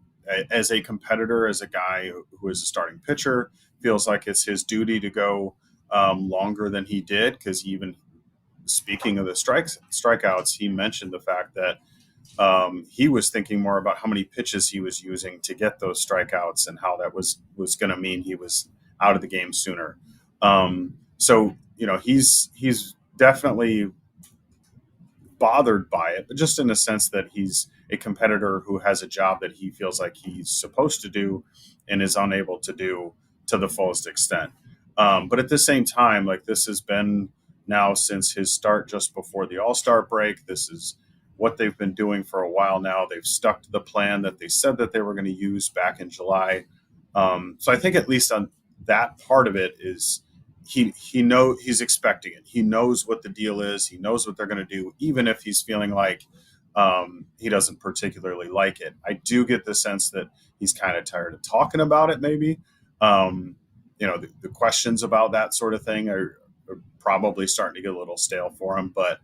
As a competitor, as a guy who is a starting pitcher, feels like it's his duty to go longer than he did, because even speaking of the strikeouts, he mentioned the fact that he was thinking more about how many pitches he was using to get those strikeouts and how that was going to mean he was out of the game sooner. So, he's definitely bothered by it, but just in the sense that he's a competitor who has a job that he feels like he's supposed to do and is unable to do to the fullest extent. But at the same time, like, this has been now since his start just before the All-Star break. This is what they've been doing for a while now. They've stuck to the plan that they said that they were going to use back in July. So I think at least on that part of it is he he's expecting it. He knows what the deal is. He knows what they're going to do, even if he's feeling like he doesn't particularly like it. I do get the sense that he's kind of tired of talking about it. Maybe the questions about that sort of thing are probably starting to get a little stale for him. But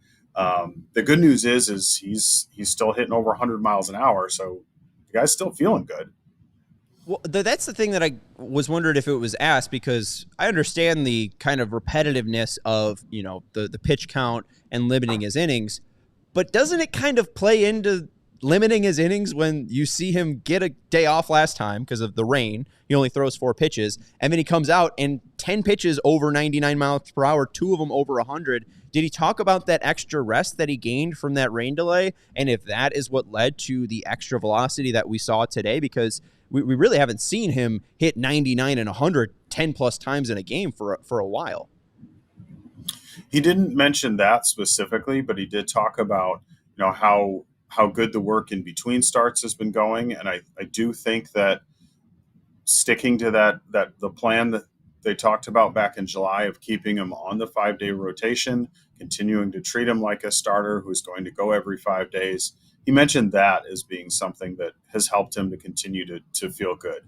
the good news is he's still hitting over 100 miles an hour, so the guy's still feeling good. Well, that's the thing that I was wondering if it was asked, because I understand the kind of repetitiveness of, the pitch count and limiting his innings, but doesn't it kind of play into limiting his innings when you see him get a day off last time because of the rain? He only throws 4 pitches, and then he comes out and 10 pitches over 99 miles per hour, 2 of them over 100. Did he talk about that extra rest that he gained from that rain delay, and if that is what led to the extra velocity that we saw today? Because we really haven't seen him hit 99 and 100 10-plus times in a game for a while. He didn't mention that specifically, but he did talk about how good the work in between starts has been going, and I do think that sticking to that the plan that they talked about back in July of keeping him on the 5-day rotation, continuing to treat him like a starter who's going to go every 5 days. He mentioned that as being something that has helped him to continue to feel good.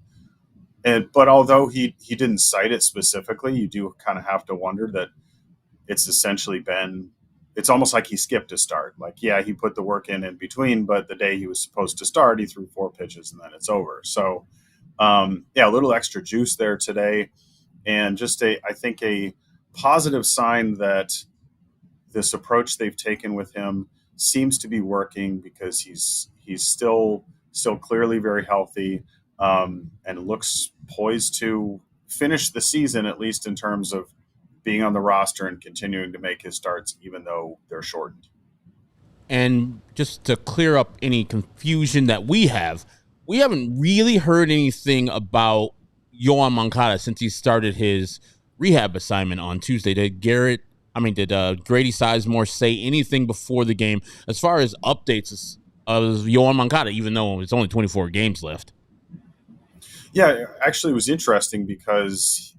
But although he didn't cite it specifically, you do kind of have to wonder that it's essentially been, it's almost like he skipped a start. Like, yeah, he put the work in between, but the day he was supposed to start, he threw 4 pitches and then it's over. So, a little extra juice there today. And just I think a positive sign that this approach they've taken with him seems to be working, because he's still clearly very healthy, and looks poised to finish the season, at least in terms of being on the roster and continuing to make his starts, even though they're shortened. And just to clear up any confusion that we haven't really heard anything about Yoan Moncada since he started his rehab assignment on Tuesday. Did Grady Sizemore say anything before the game as far as updates of Yoan Moncada, even though it's only 24 games left? Yeah, actually it was interesting because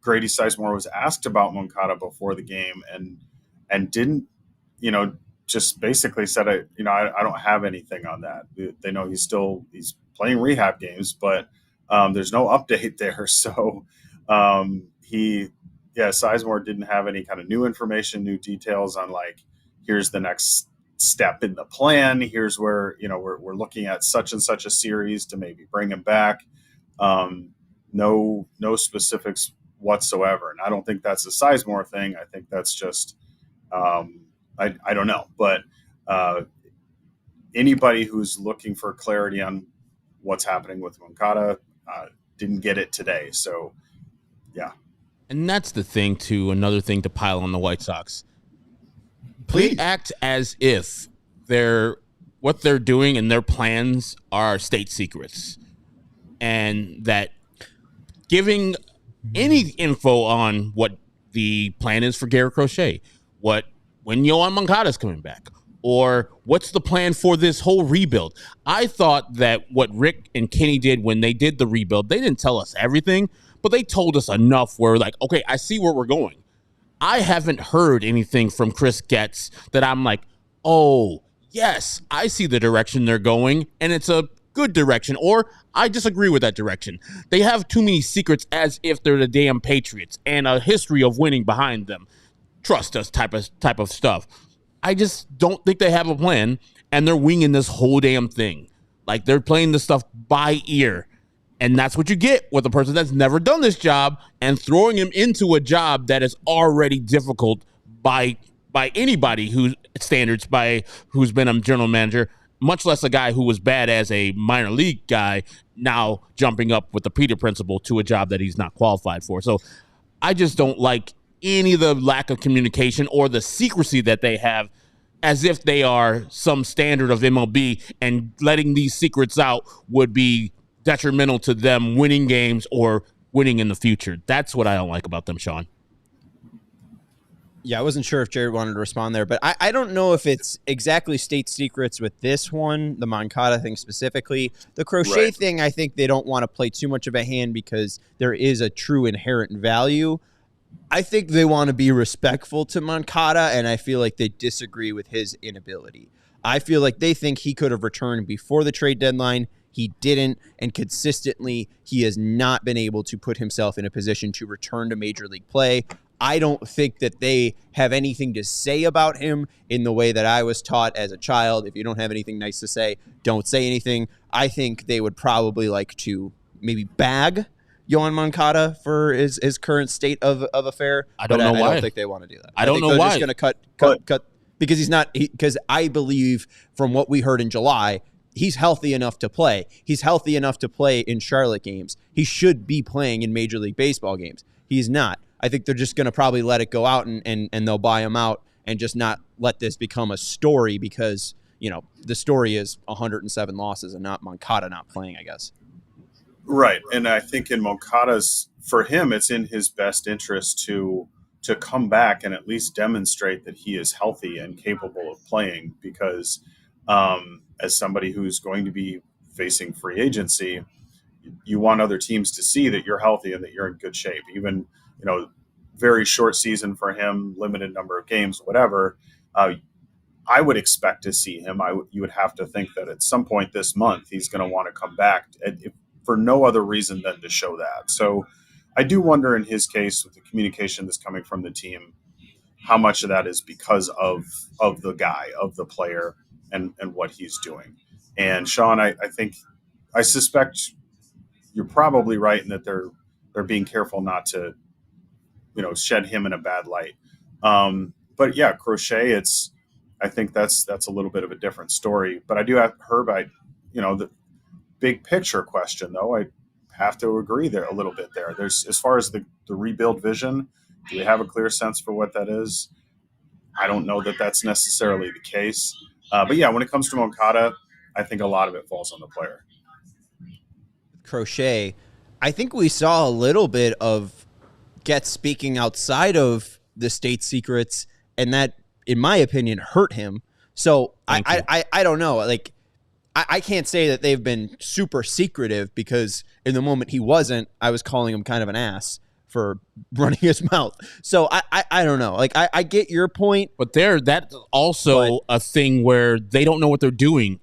Grady Sizemore was asked about Moncada before the game and didn't, just basically said, I don't have anything on that. They know he's playing rehab games, but there's no update there. So Sizemore didn't have any kind of new information, new details on, like, here's the next step in the plan. Here's where, we're looking at such and such a series to maybe bring him back. No specifics whatsoever. And I don't think that's a Sizemore thing. I think that's just, I don't know. But anybody who's looking for clarity on what's happening with Moncada didn't get it today. So, yeah. And that's the thing, too, another thing to pile on the White Sox. Please. They act as if what they're doing and their plans are state secrets. And that giving any info on what the plan is for Garrett Crochet, when Yoan Moncada is coming back, or what's the plan for this whole rebuild. I thought that what Rick and Kenny did when they did the rebuild, they didn't tell us everything, but they told us enough where, like, okay, I see where we're going. I haven't heard anything from Chris Getz that I'm like, oh, yes, I see the direction they're going, and it's a good direction, or I disagree with that direction. They have too many secrets as if they're the damn Patriots and a history of winning behind them. Trust us type of stuff. I just don't think they have a plan, and they're winging this whole damn thing. Like, they're playing this stuff by ear. And that's what you get with a person that's never done this job and throwing him into a job that is already difficult by anybody whose standards, by who's been a general manager, much less a guy who was bad as a minor league guy, now jumping up with the Peter principle to a job that he's not qualified for. So I just don't like any of the lack of communication or the secrecy that they have, as if they are some standard of MLB, and letting these secrets out would be detrimental to them winning games or winning in the future. That's what I don't like about them, Sean. Yeah, I wasn't sure if Jared wanted to respond there, but I don't know if it's exactly state secrets with this one, the Moncada thing specifically. The Crochet thing, I think they don't want to play too much of a hand because there is a true inherent value. I think they want to be respectful to Moncada, and I feel like they disagree with his inability. I feel like they think he could have returned before the trade deadline. He didn't, and consistently, he has not been able to put himself in a position to return to Major League play. I don't think that they have anything to say about him in the way that I was taught as a child. If you don't have anything nice to say, don't say anything. I think they would probably like to maybe bag Yohan Moncada for his current state of affair. I don't know why. I don't think they want to do that. I don't know why. They're just going to cut because he's not. Because I believe from what we heard in July, he's healthy enough to play. He's healthy enough to play in Charlotte games. He should be playing in Major League Baseball games. He's not. I think they're just going to probably let it go out and they'll buy him out and just not let this become a story because, the story is 107 losses and not Moncada not playing, I guess. Right. And I think in Moncada's, for him, it's in his best interest to come back and at least demonstrate that he is healthy and capable of playing because as somebody who's going to be facing free agency, you want other teams to see that you're healthy and that you're in good shape. Even, very short season for him, limited number of games, whatever. I would expect to see him. You would have to think that at some point this month, he's going to want to come back for no other reason than to show that. So I do wonder in his case with the communication that's coming from the team, how much of that is because of the guy, of the player and what he's doing. And Sean, I suspect you're probably right in that they're being careful not to, shed him in a bad light. But yeah, Crochet, I think that's a little bit of a different story. But I do have Herb, the big picture question though, I have to agree there a little bit there. There's, as far as the rebuild vision, do we have a clear sense for what that is? I don't know that that's necessarily the case. But yeah, when it comes to Moncada, I think a lot of it falls on the player. Crochet, I think we saw a little bit of Getz speaking outside of the state secrets, and that, in my opinion, hurt him. So I don't know. Like, I can't say that they've been super secretive because in the moment he wasn't, I was calling him kind of an ass for running his mouth. So I don't know. Like, I get your point. But that's also a thing where they don't know what they're doing.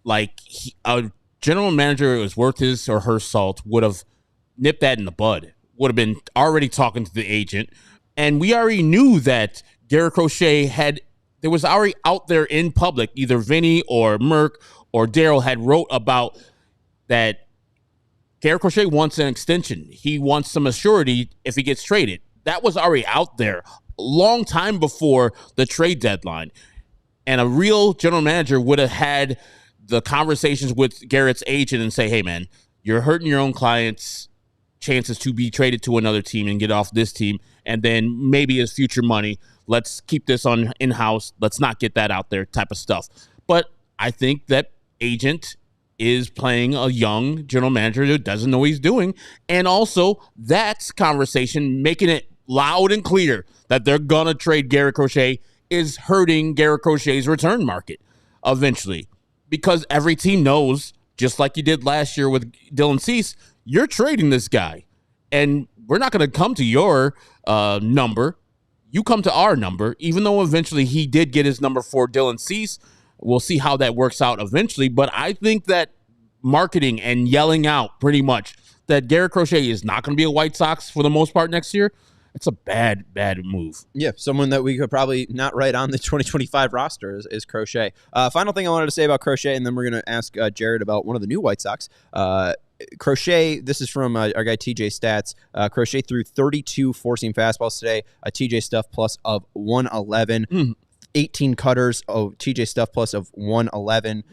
Like, a general manager who was worth his or her salt would have nipped that in the bud, would have been already talking to the agent. And we already knew that Garrett Crochet there was already out there in public, either Vinny or Merck or Daryl had wrote about that Garrett Crochet wants an extension. He wants some assurity if he gets traded. That was already out there a long time before the trade deadline. And a real general manager would have had the conversations with Garrett's agent and say, hey, man, you're hurting your own clients' chances to be traded to another team and get off this team. And then maybe as future money, let's keep this on in-house. Let's not get that out there type of stuff. But I think that agent is playing a young general manager who doesn't know what he's doing. And also that's conversation, making it loud and clear that they're going to trade Garrett Crochet, is hurting Garrett Crochet's return market eventually. Because every team knows, just like you did last year with Dylan Cease, you're trading this guy. And we're not going to come to your number. You come to our number, even though eventually he did get his number for Dylan Cease. We'll see how that works out eventually. But I think that marketing and yelling out pretty much that Garrett Crochet is not going to be a White Sox for the most part next year, it's a bad move. Yeah, someone that we could probably not write on the 2025 roster is Crochet. Final thing I wanted to say about Crochet, and then we're going to ask Jared about one of the new White Sox. Crochet, this is from our guy TJ Stats. Crochet threw 32 four-seam fastballs today, a TJ Stuff plus of 111. 18 cutters, TJ Stuff plus of 111,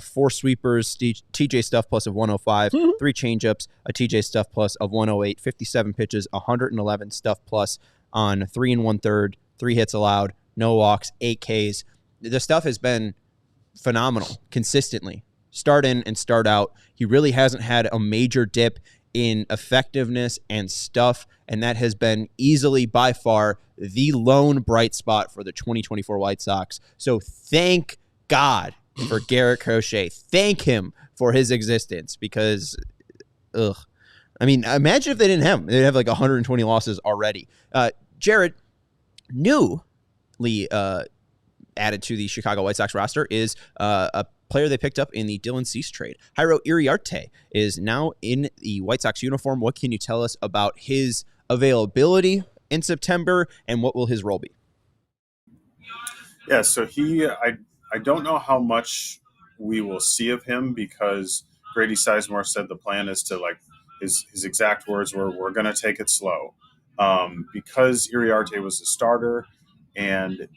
4 sweepers, TJ Stuff plus of 105, 3 changeups, a TJ Stuff plus of 108, 57 pitches, 111 Stuff plus on 3 1/3, 3 hits allowed, no walks, 8 Ks. The Stuff has been phenomenal consistently. Start in and start out. He really hasn't had a major dip in effectiveness and stuff, and that has been easily by far the lone bright spot for the 2024 White Sox. So thank God for Garrett Crochet. Thank him for his existence because, I mean, imagine if they didn't have him. They'd have like 120 losses already. Jared, newly added to the Chicago White Sox roster is a player they picked up in the Dylan Cease trade. Jairo Iriarte is now in the White Sox uniform. What can you tell us about his availability in September, and what will his role be? Yeah, so I don't know how much we will see of him because Grady Sizemore said the plan is to, like, his exact words were, we're going to take it slow. Because Iriarte was a starter and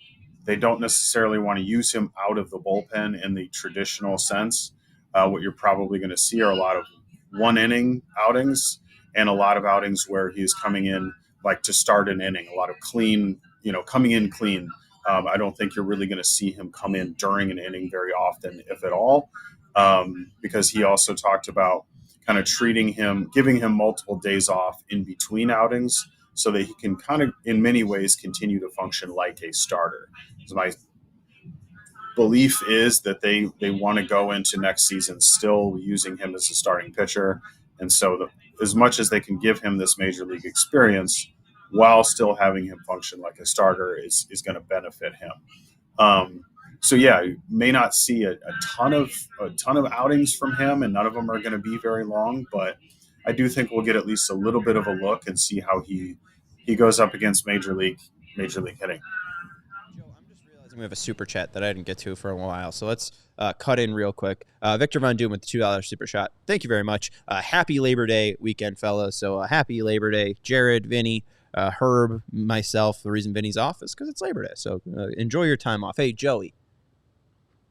they don't necessarily want to use him out of the bullpen in the traditional sense. What you're probably going to see are a lot of one-inning outings and a lot of outings where he's coming in like to start an inning, a lot of clean, coming in clean. I don't think you're really going to see him come in during an inning very often, if at all, because he also talked about kind of giving him multiple days off in between outings so that he can kind of, in many ways, continue to function like a starter. So my belief is that they want to go into next season still using him as a starting pitcher. And so as much as they can give him this major league experience while still having him function like a starter is going to benefit him. So yeah, you may not see a ton of outings from him, and none of them are going to be very long, but I do think we'll get at least a little bit of a look and see how he goes up against major league hitting. We have a super chat that I didn't get to for a while, so let's cut in real quick. Victor Von Doom with the $2 super shot. Thank you very much. Happy Labor Day weekend, fellas. So happy Labor Day, Jared, Vinny, Herb, myself. The reason Vinny's off is because it's Labor Day, so enjoy your time off. Hey, Joey,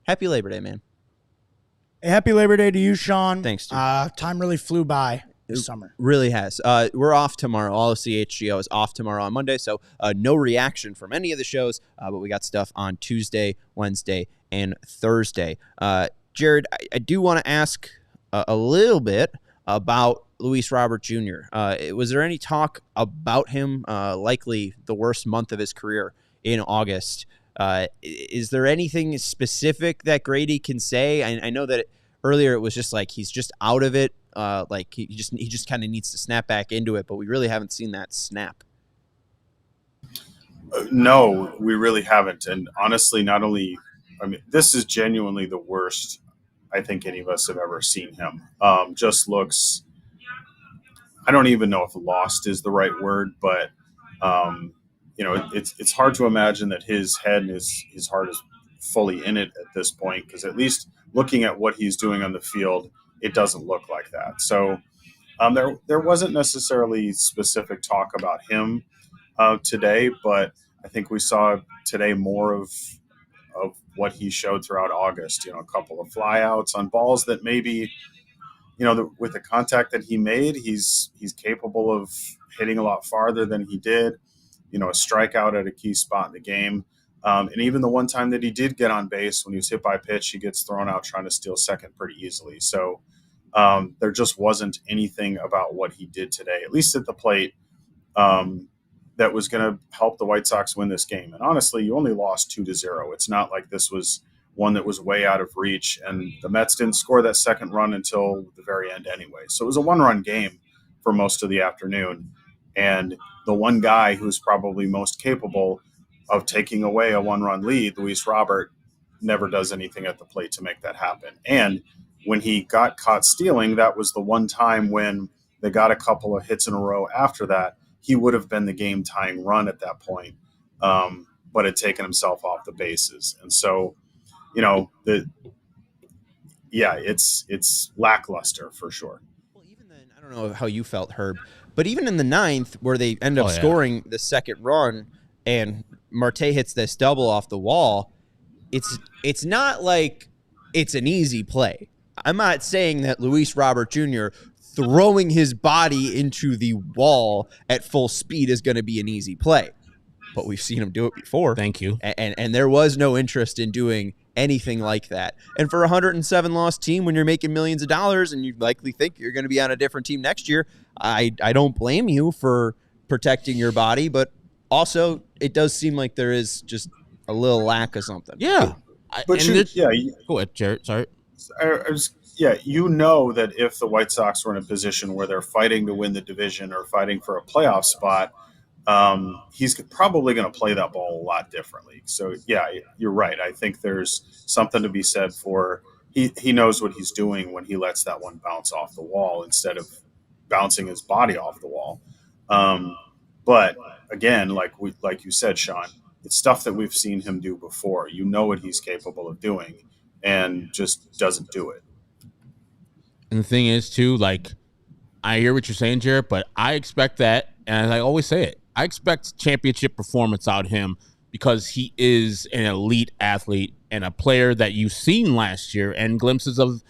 happy Labor Day, man. Hey, happy Labor Day to you, Sean. Thanks, dude. Time really flew by this summer. Really has. We're off tomorrow. All of CHGO is off tomorrow on Monday, so no reaction from any of the shows, but we got stuff on Tuesday, Wednesday, and Thursday. Jared, I do want to ask a little bit about Luis Robert Jr. Was there any talk about him likely the worst month of his career in August? Is there anything specific that Grady can say? I know that earlier it was just like he's just out of it. Like he just kind of needs to snap back into it, but we really haven't seen that snap. No, we really haven't. And honestly, this is genuinely the worst I think any of us have ever seen him. Just looks, I don't even know if lost is the right word, but it's hard to imagine that his head and his heart is fully in it at this point, because at least looking at what he's doing on the field, it doesn't look like that. So there wasn't necessarily specific talk about him today, but I think we saw today more of what he showed throughout August. A couple of flyouts on balls that maybe, with the contact that he made, he's capable of hitting a lot farther than he did. A strikeout at a key spot in the game. And even the one time that he did get on base when he was hit by a pitch, he gets thrown out trying to steal second pretty easily. So there just wasn't anything about what he did today, at least at the plate, that was going to help the White Sox win this game. And honestly, you only lost 2-0. It's not like this was one that was way out of reach. And the Mets didn't score that second run until the very end anyway. So it was a one-run game for most of the afternoon. And the one guy who's probably most capable of taking away a one-run lead, Luis Robert, never does anything at the plate to make that happen. And when he got caught stealing, that was the one time when they got a couple of hits in a row after that. He would have been the game-tying run at that point, but had taken himself off the bases. And so, it's lackluster for sure. Well, even then, I don't know how you felt, Herb, but even in the ninth, where they end up scoring the second run and Marte hits this double off the wall, it's not like it's an easy play. I'm not saying that Luis Robert Jr. throwing his body into the wall at full speed is going to be an easy play, but we've seen him do it before. Thank you. And there was no interest in doing anything like that. And for a 107 loss team, when you're making millions of dollars and you likely think you're going to be on a different team next year, I don't blame you for protecting your body, but also it does seem like there is just a little lack of something. Yeah. But go ahead, Jared. Sorry. You know that if the White Sox were in a position where they're fighting to win the division or fighting for a playoff spot, he's probably going to play that ball a lot differently. So, yeah, you're right. I think there's something to be said for he knows what he's doing when he lets that one bounce off the wall instead of bouncing his body off the wall. But, again, like you said, Sean, it's stuff that we've seen him do before. You know what he's capable of doing and just doesn't do it. And the thing is, too, like, I hear what you're saying, Jared, but I expect that, and I always say it, I expect championship performance out of him because he is an elite athlete and a player that you've seen last year and glimpses of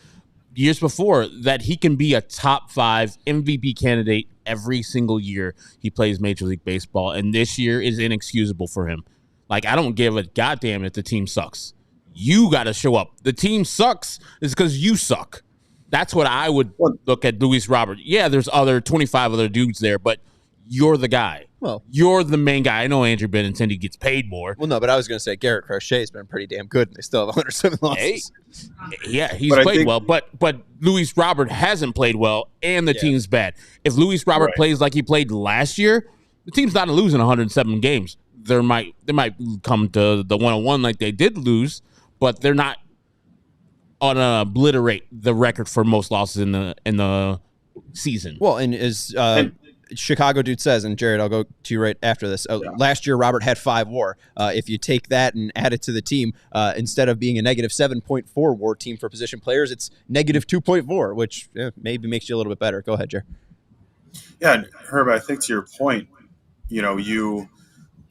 years before that he can be a top 5 MVP candidate every single year he plays Major League Baseball. And this year is inexcusable for him. Like, I don't give a goddamn if the team sucks. You got to show up. The team sucks is because you suck. That's what I would look at Luis Robert. Yeah, there's 25 other dudes there, but you're the guy. Well, you're the main guy. I know Andrew Benintendi gets paid more. Well, no, but I was going to say Garrett Crochet's been pretty damn good, and they still have 107 losses. Yeah, he's played well, but Luis Robert hasn't played well, and the team's bad. If Luis Robert plays like he played last year, the team's not losing 107 games. They might come to the 101 like they did lose, but they're not on obliterate the record for most losses in the season. Well, and as Chicago dude says, and Jared, I'll go to you right after this. Last year, Robert had 5 WAR. If you take that and add it to the team, instead of being a negative 7.4 WAR team for position players, it's negative 2.4, which maybe makes you a little bit better. Go ahead, Jared. Yeah, Herb, I think to your point,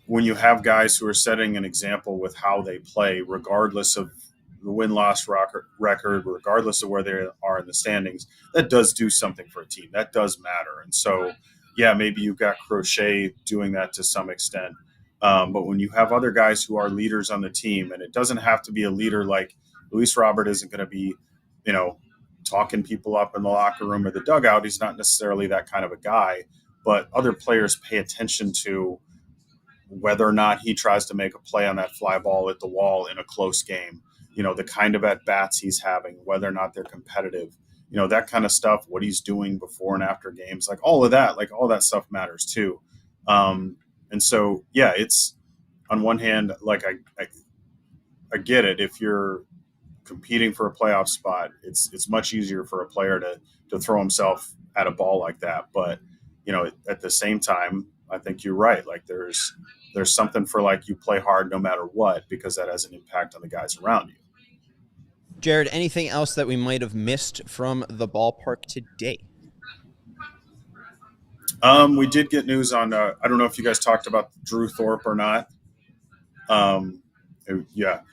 when you have guys who are setting an example with how they play, regardless of the win-loss record, regardless of where they are in the standings, that does do something for a team. That does matter. And so, yeah, maybe you've got Crochet doing that to some extent. But when you have other guys who are leaders on the team, and it doesn't have to be a leader like Luis Robert isn't going to be, talking people up in the locker room or the dugout. He's not necessarily that kind of a guy, but other players pay attention to whether or not he tries to make a play on that fly ball at the wall in a close game, the kind of at-bats he's having, whether or not they're competitive, that kind of stuff, what he's doing before and after games, all of that stuff matters too. And so, yeah, it's on one hand, I get it. If you're competing for a playoff spot, it's much easier for a player to throw himself at a ball like that. But, at the same time, I think you're right. There's something for you play hard no matter what, because that has an impact on the guys around you. Jared, anything else that we might have missed from the ballpark today? We did get news on, I don't know if you guys talked about Drew Thorpe or not.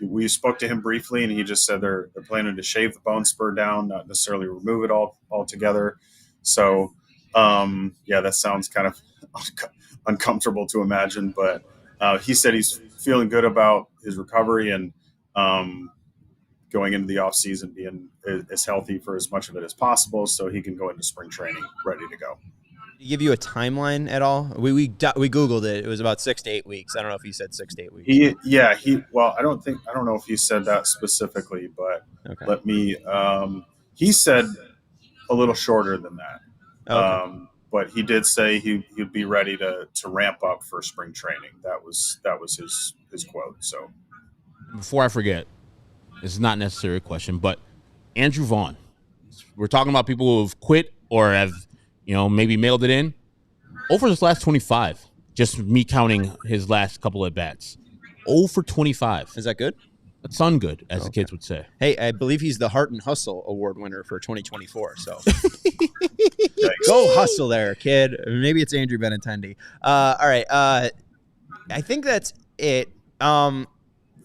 We spoke to him briefly, and he just said they're planning to shave the bone spur down, not necessarily remove it altogether. So, that sounds kind of uncomfortable to imagine, but he said he's feeling good about his recovery and going into the offseason being as healthy for as much of it as possible so he can go into spring training ready to go. Did he give you a timeline at all? We Googled it. It was about 6 to 8 weeks. I don't know if he said 6 to 8 weeks. I don't know if he said that specifically, but let me, he said a little shorter than that. Okay. But he did say he'd be ready to ramp up for spring training. That was his quote. So before I forget, it's not necessarily a question, but Andrew Vaughn, we're talking about people who have quit or have, maybe mailed it in. Over his last 25, just me counting his last couple at bats. 0 for 25. Is that good? That's good, as the kids would say. Hey, I believe he's the Heart and Hustle Award winner for 2024. So go hustle there, kid. Maybe it's Andrew Benintendi. All right. I think that's it.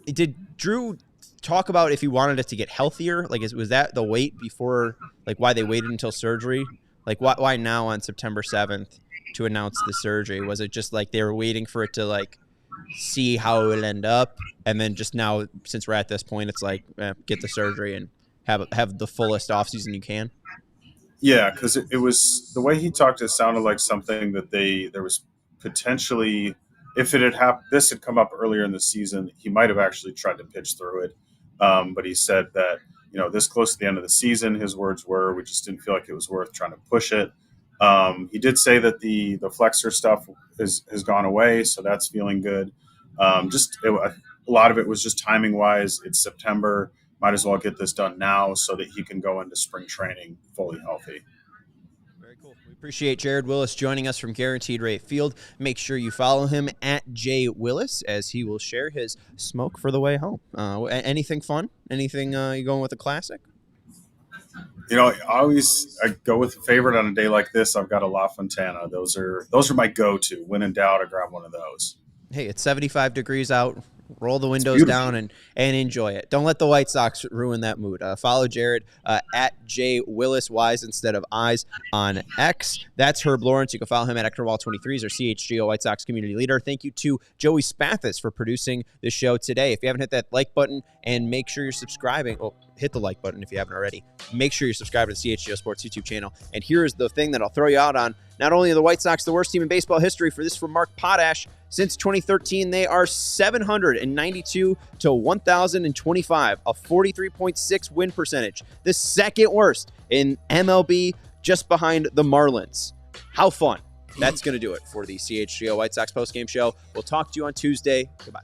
Did Drew talk about if he wanted it to get healthier? Like, was that the wait before, like, why they waited until surgery? Like, why now on September 7th to announce the surgery? Was it just like they were waiting for it to, like, see how it will end up, and then just now, since we're at this point, it's like get the surgery and have the fullest offseason you can? Yeah, because it was the way he talked. It sounded like something that there was potentially, if it had this had come up earlier in the season, he might have actually tried to pitch through it. But he said that this close to the end of the season, his words were, we just didn't feel like it was worth trying to push it. He did say that the flexor stuff has gone away, so that's feeling good. A lot of it was just timing wise. It's September, might as well get this done now so that he can go into spring training fully healthy. Very cool. We appreciate Jared Wyllys joining us from Guaranteed Rate Field. Make sure you follow him at JWyllys, as he will share his smoke for the way home. Anything fun? Anything you going with a classic? I go with a favorite on a day like this. I've got a La Fontana. Those are my go-to. When in doubt, I grab one of those. Hey, it's 75 degrees out. Roll the windows down and enjoy it. Don't let the White Sox ruin that mood. Follow Jared at JWyllys, Y's instead of I's, on X. That's Herb Lawrence. You can follow him at Ectorwall23. He's our CHGO White Sox community leader. Thank you to Joey Spathis for producing the show today. If you haven't hit that like button, and make sure you're subscribing. Well, hit the like button if you haven't already. Make sure you're subscribed to the CHGO Sports YouTube channel. And here is the thing that I'll throw you out on. Not only are the White Sox the worst team in baseball history, for this from Mark Potash, since 2013, they are 792 to 1,025, a 43.6 win percentage, the second worst in MLB, just behind the Marlins. How fun. That's going to do it for the CHGO White Sox postgame show. We'll talk to you on Tuesday. Goodbye.